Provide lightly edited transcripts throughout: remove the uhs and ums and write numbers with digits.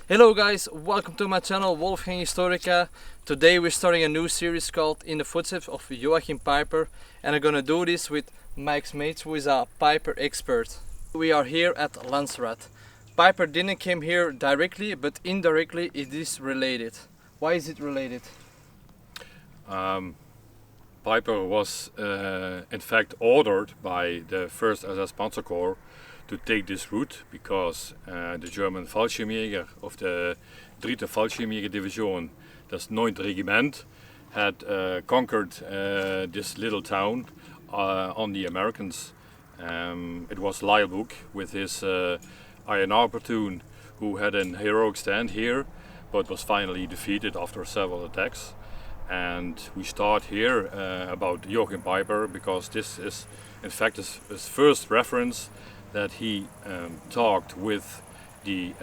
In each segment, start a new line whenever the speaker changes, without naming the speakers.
Hello guys, welcome to my channel Wolfgang Historica. Today we're starting a new series called In the Footsteps of Joachim Peiper, and I'm gonna do this with Mike's mate, who is a Peiper expert. We are here at Lanzerath. Peiper didn't came here directly, but indirectly it is related. Why is it related?
Peiper was in fact ordered by the 1st SS Panzer Corps to take this route because the German Fallschirmjäger of the 3rd Fallschirmjäger Division, das 9th Regiment, had conquered this little town on the Americans. It was Lylebuk with his INR platoon, who had an heroic stand here but was finally defeated after several attacks. And we start here about Joachim Peiper because this is in fact his first reference that he talked with the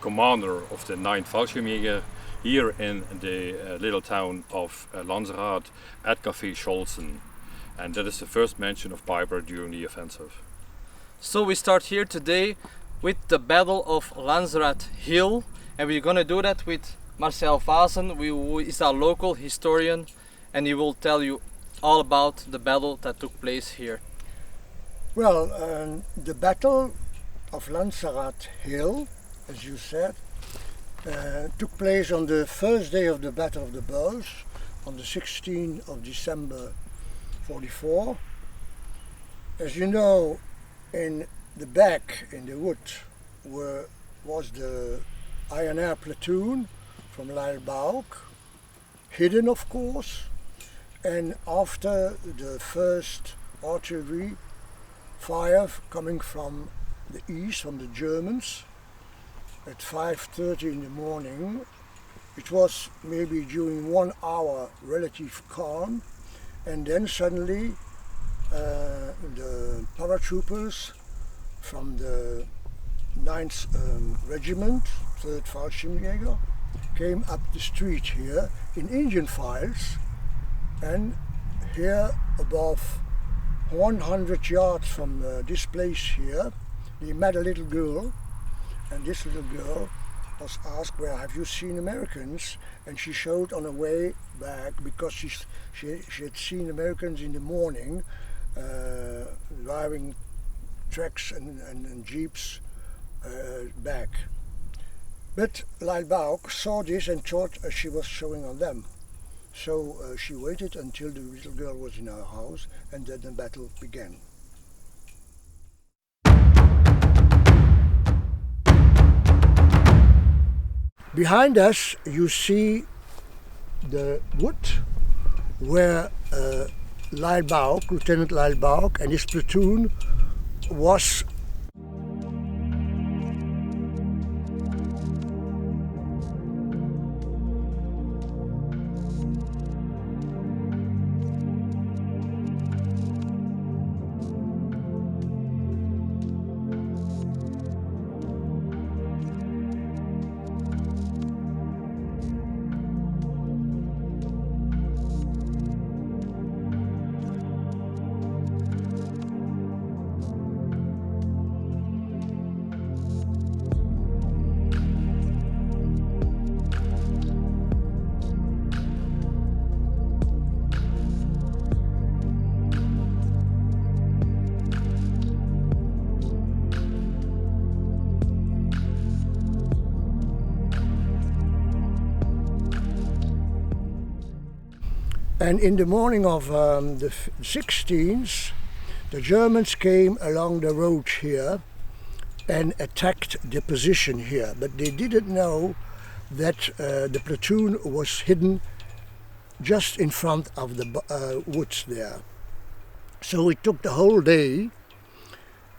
commander of the 9th Fallschirmjäger here in the little town of Lanzerath at Café Scholzen. And that is the first mention of Peiper during the offensive.
So we start here today with the Battle of Lanzerath Hill, and we're gonna do that with Marcel Vazen, who is a local historian, and he will tell you all about the battle that took place here.
Well, the Battle of Lanzerath Hill, as you said, took place on the first day of the Battle of the Bulge, on the 16th of December 44. As you know, in the back, in the wood, was the INR platoon from Lylebuk, hidden of course, and after the first artillery fire coming from the east, from the Germans, at 5:30 in the morning, it was maybe during 1 hour relative calm, and then suddenly the paratroopers from the 9th Regiment, 3rd Fallschirmjäger, came up the street here in Indian files, and here above 100 yards from this place here, they met a little girl, and this little girl was asked, "Where have you seen Americans?" And she showed on her way back, because she had seen Americans in the morning driving trucks and jeeps back. But Lylebuk saw this and thought she was showing on them. So she waited until the little girl was in her house, and then the battle began. Behind us you see the wood where Lylebuk, Lieutenant Lylebuk and his platoon was. And in the morning of the 16th, the Germans came along the road here and attacked the position here. But they didn't know that the platoon was hidden just in front of the woods there. So it took the whole day,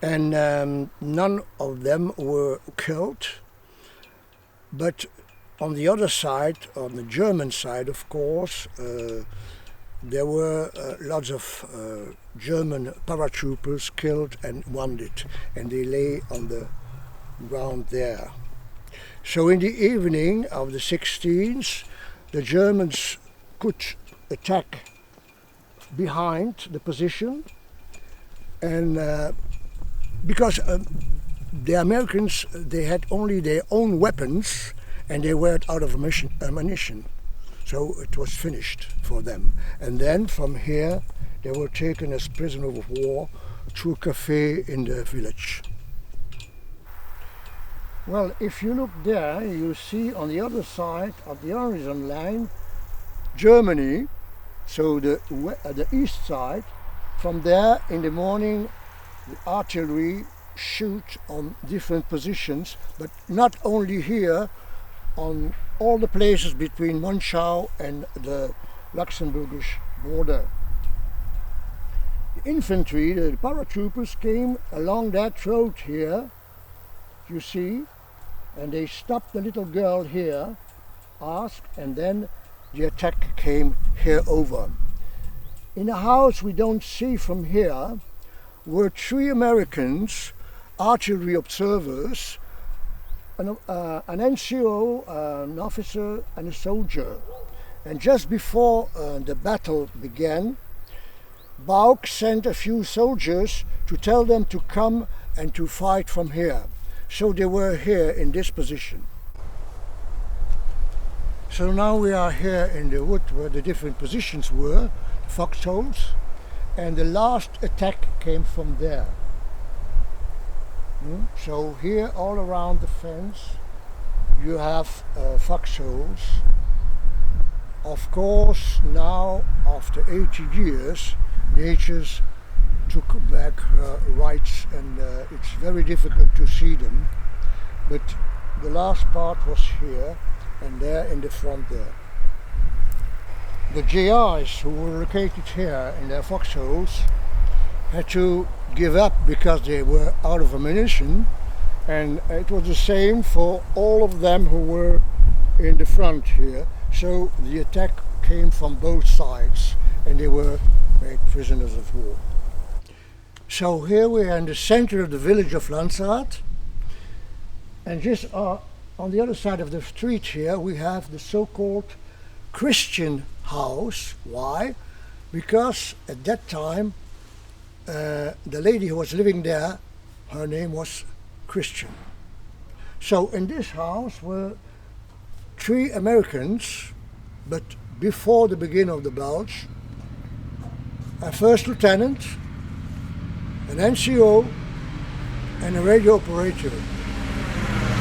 and none of them were killed. But on the other side, on the German side of course, there were lots of German paratroopers killed and wounded, and they lay on the ground there. So in the evening of the 16th, the Germans could attack behind the position, and because the Americans, they had only their own weapons and they were out of ammunition. So it was finished for them. And then from here they were taken as prisoners of war to a cafe in the village. Well, if you look there, you see on the other side of the horizon line Germany, so the east side. From there in the morning the artillery shoot on different positions, but not only here, on all the places between Monschau and the Luxembourgish border. The infantry, the paratroopers, came along that road here, you see, and they stopped the little girl here, asked, and then the attack came here over. In a house we don't see from here were 3 Americans, artillery observers, an NCO, an officer and a soldier. And just before the battle began, Bauck sent a few soldiers to tell them to come and to fight from here. So they were here in this position. So now we are here in the wood where the different positions were, foxholes, and the last attack came from there. So here all around the fence you have foxholes. Of course now after 80 years nature took back her rights and it's very difficult to see them, but the last part was here and there in the front there. The GIs who were located here in their foxholes had to give up because they were out of ammunition, and it was the same for all of them who were in the front here. So the attack came from both sides and they were made prisoners of war. So here we are in the center of the village of Lanzerath, and just on the other side of the street here we have the so-called Christen House. Why? Because at that time the lady who was living there, her name was Christian. So in this house were 3 Americans, but before the beginning of the Bulge, a first lieutenant, an NCO and a radio operator.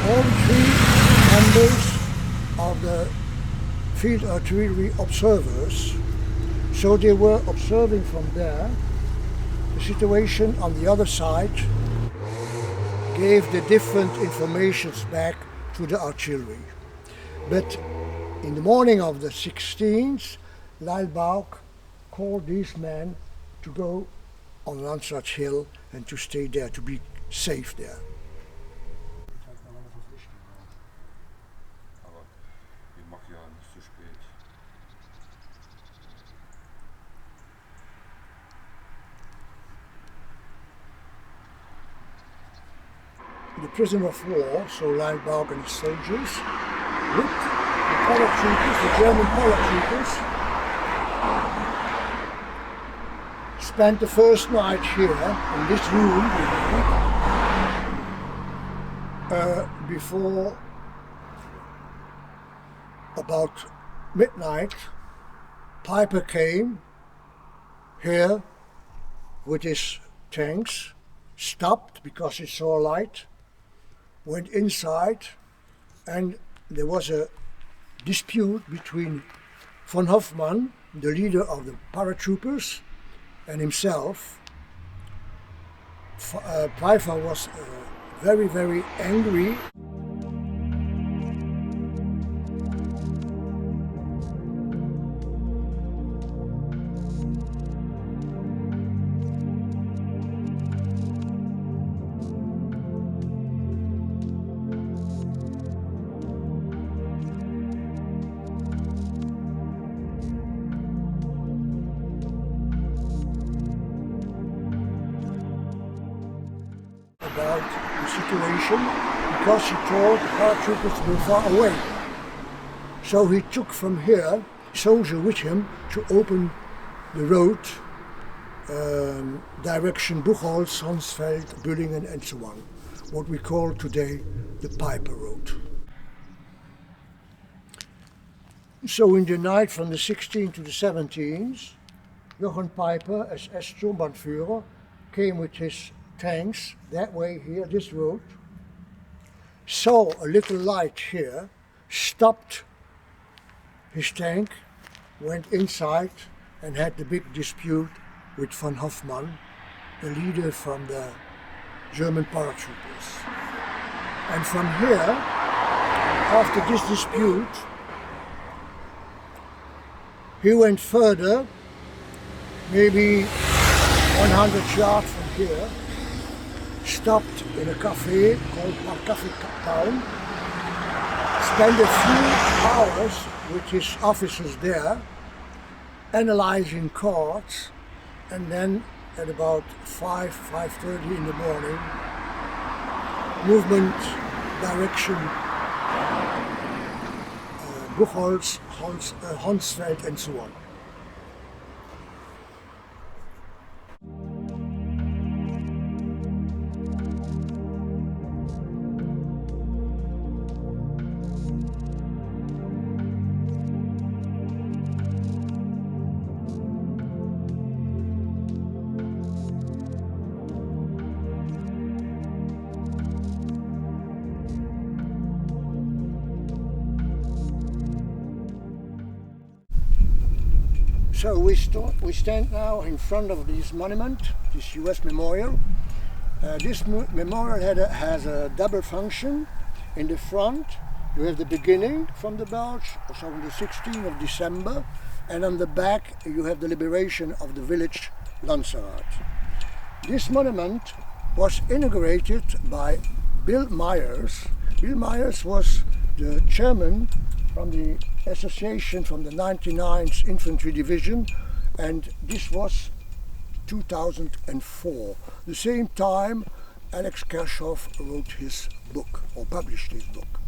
All 3 members of the field artillery observers. So they were observing from there the situation on the other side, gave the different informations back to the artillery. But in the morning of the 16th, Lyle Bauck called these men to go on Lanzerath Hill and to stay there, to be safe there. The prisoner of war, so Lyle Bauck and his soldiers, with the paratroopers, the German paratroopers, spent the first night here in this room before about midnight. Peiper came here with his tanks, stopped because he saw a light, went inside, and there was a dispute between von Hoffmann, the leader of the paratroopers, and himself. Peiper was very, very angry. About the situation because he thought the paratroopers were far away. So he took from here a soldier with him to open the road direction Buchholz, Hansfeld, Büllingen and so on. what we call today the Peiper Road. So in the night from the 16th to the 17th, Joachim Peiper, as Sturmbannführer, came with his tanks that way here, this road, saw a little light here, stopped his tank, went inside and had the big dispute with von Hoffmann, the leader from the German paratroopers. And from here, after this dispute, he went further, maybe 100 yards from here, stopped in a cafe called Cafe Town, spent a few hours with his officers there, analyzing cards, and then at about 5:30 in the morning, movement, direction, Buchholz, Honsfeld and so on. So we stand now in front of this monument, this US memorial. This memorial has a double function. In the front you have the beginning from the Belge, so on the 16th of December, and on the back you have the liberation of the village Lanzerath. This monument was inaugurated by Bill Myers. Bill Myers was the chairman from the association from the 99th Infantry Division, and this was 2004. The same time Alex Kirchhoff wrote his book, or published his book.